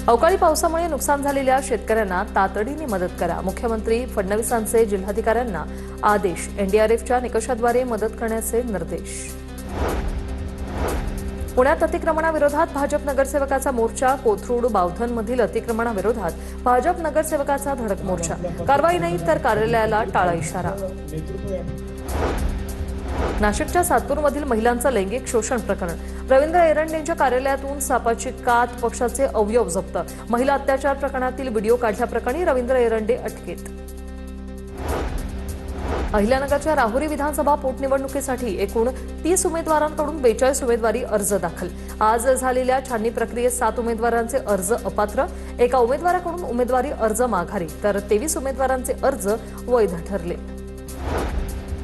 अवकाळी पावसामुळे नुकसान झालेल्या शेतकऱ्यांना तातडीने मदत करा. मुख्यमंत्री फडणवीसांचे जिल्हाधिकाऱ्यांना आदेश. एनडीआरएफच्या निकषाद्वारे मदत करण्याचे निर्देश. पुण्यात अतिक्रमणाविरोधात भाजप नगरसेवकाचा मोर्चा. कोथरूड बावधनमधील अतिक्रमणाविरोधात भाजप नगरसेवकाचा धडक मोर्चा. कारवाई नाही तर कार्यालयाला टाळा इशारा. नाशिकच्या सातपूरमधील महिलांचं लैंगिक शोषण प्रकरण. रवींद्र एरंडेंच्या कार्यालयातून सापाची कात, पक्षाचे अवयव जप्त. महिला अत्याचार प्रकरणातील व्हिडिओ काढल्याप्रकरणी रवींद्र एरंडे अटकेत. अहिल्यानगरच्या राहुरी विधानसभा पोटनिवडणुकीसाठी एकूण 30 उमेदवारांकडून 42 उमेदवारी अर्ज दाखल. आज झालेल्या छाननी प्रक्रियेत 7 उमेदवारांचे अर्ज अपात्र, एका उमेदवाराकडून उमेदवारी अर्ज माघारी, तर 23 उमेदवारांचे अर्ज वैध ठरले.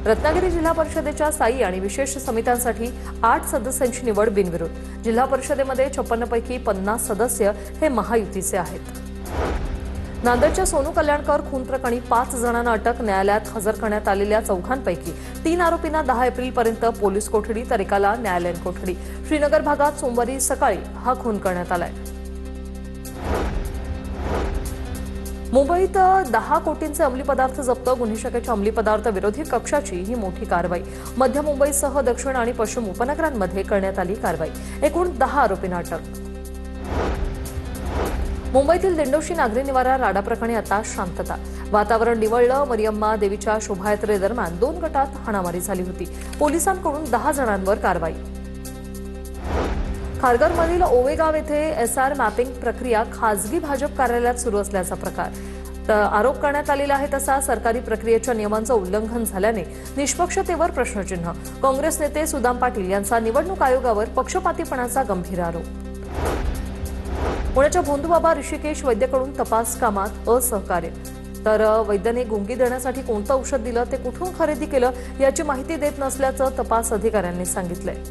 रत्नागिरी जिल्हा परिषदेच्या स्थायी आणि विशेष समित्यांसाठी 8 सदस्यांची निवड बिनविरोध. जिल्हा परिषदेमध्ये 56 पैकी 50 सदस्य हे महायुतीचे आहेत. नांदेडच्या सोनू कल्याणकर खून प्रकरणी 5 जणांना अटक. न्यायालयात हजर करण्यात आलेल्या 4 3 आरोपींना 10 एप्रिलपर्यंत पोलीस कोठडी, तर एकाला न्यायालयीन कोठडी. श्रीनगर भागात सोमवारी सकाळी हा खून करण्यात आलाय. मुंबईत 10 कोटींचे अंमली पदार्थ जप्त. गुन्हे शाखेच्या अंमली पदार्थ विरोधी कक्षाची ही मोठी कारवाई. मध्य मुंबईसह दक्षिण आणि पश्चिम उपनगरांमध्ये करण्यात आली कारवाई. एकूण 10 आरोपींना अटक. मुंबईतील दिंडोशी नागरी निवारा राडा प्रकरणी आता शांतता. वातावरण निवळलं. मरियम्मा देवीच्या शोभायात्रेदरम्यान 2 गटात हाणामारी झाली होती. पोलिसांकडून 10 जणांवर कारवाई. खारघरमधील ओवेगाव येथे एसआर मॅपिंग प्रक्रिया खासगी भाजप कार्यालयात सुरू असल्याचा प्रकार. आरोप करण्यात आलेला आहे तसा सरकारी प्रक्रियेच्या नियमांचं उल्लंघन झाल्याने निष्पक्षतेवर प्रश्नचिन्ह. काँग्रेस नेते सुदाम पाटील यांचा निवडणूक आयोगावर पक्षपातीपणाचा गंभीर आरोप. पुण्याच्या भोंदूबाबा ऋषिकेश वैद्यकडून तपास कामात असहकार्य. तर वैद्याने गुंगी देण्यासाठी कोणतं औषध दिलं, ते कुठून खरेदी केलं याची माहिती देत नसल्याचं तपास अधिकाऱ्यांनी सांगितलंय.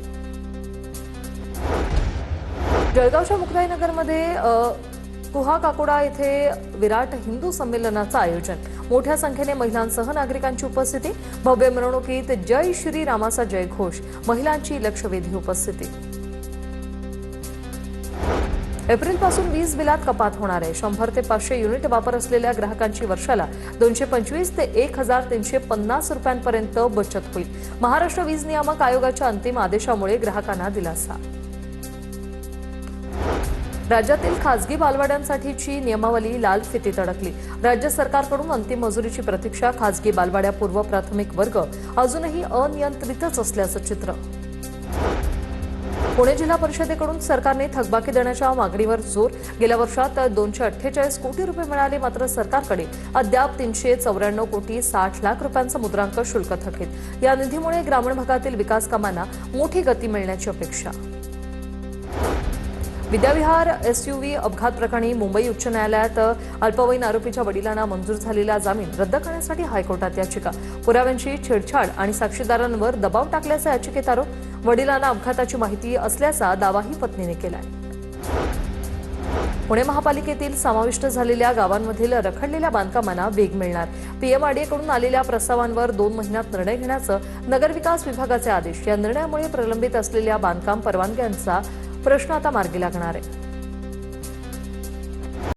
जळगावच्या मुक्ताईनगरमध्ये कुहाकाकोडा येथे विराट हिंदू संमेलनाचं आयोजन. मोठ्या संख्येने महिलांसह नागरिकांची उपस्थिती. भव्य मिरवणुकीत जय श्री रामाचा जयघोष. महिलांची लक्षवेधी उपस्थिती. एप्रिलपासून वीज बिलात कपात होणार आहे. 100 ते 500 युनिट वापर असलेल्या ग्राहकांची वर्षाला 225 ते 1350 रुपयांपर्यंत बचत होईल. महाराष्ट्र वीज नियामक आयोगाच्या अंतिम आदेशामुळे ग्राहकांना दिलासा. राज्यातील खासगी बालवाड्यांसाठीची नियमावली लाल फितीत अडकली. राज्य सरकारकडून अंतिम मंजुरीची प्रतीक्षा. खासगी बालवाड्या पूर्व प्राथमिक वर्ग अजूनही अनियंत्रितच असल्याचं चित्र. पुणे जिल्हा परिषदेकडून सरकारने थकबाकी देण्याच्या मागणीवर जोर. गेल्या वर्षात 248 कोटी रुपये मिळाले, मात्र सरकारकडे अद्याप 394 कोटी 60 लाख रुपयांचं मुद्रांक शुल्क थकीत. या निधीमुळे ग्रामीण भागातील विकास कामांना मोठी गती मिळण्याची अपेक्षा. विद्याविहार एसयूव्ही अपघात प्रकरणी मुंबई उच्च न्यायालयात अल्पवयीन आरोपीच्या वडिलांना मंजूर झालेला जामीन रद्द करण्यासाठी हायकोर्टात याचिका. पुराव्यांची छेडछाड आणि साक्षीदारांवर दबाव टाकल्याचा याचिकेत आरोप. वडिलांना अपघाताची माहिती असल्याचा दावाही पत्नीने केलाय. पुणे महापालिकेतील समाविष्ट झालेल्या गावांमधील रखडलेल्या बांधकामांना वेग मिळणार. पीएमआरडीएकडून आलेल्या प्रस्तावांवर 2 महिन्यात निर्णय घेण्याचं नगरविकास विभागाचे आदेश. या निर्णयामुळे प्रलंबित असलेल्या बांधकाम परवानग्यांचा प्रश्न आता मार्गी लागणार आहे.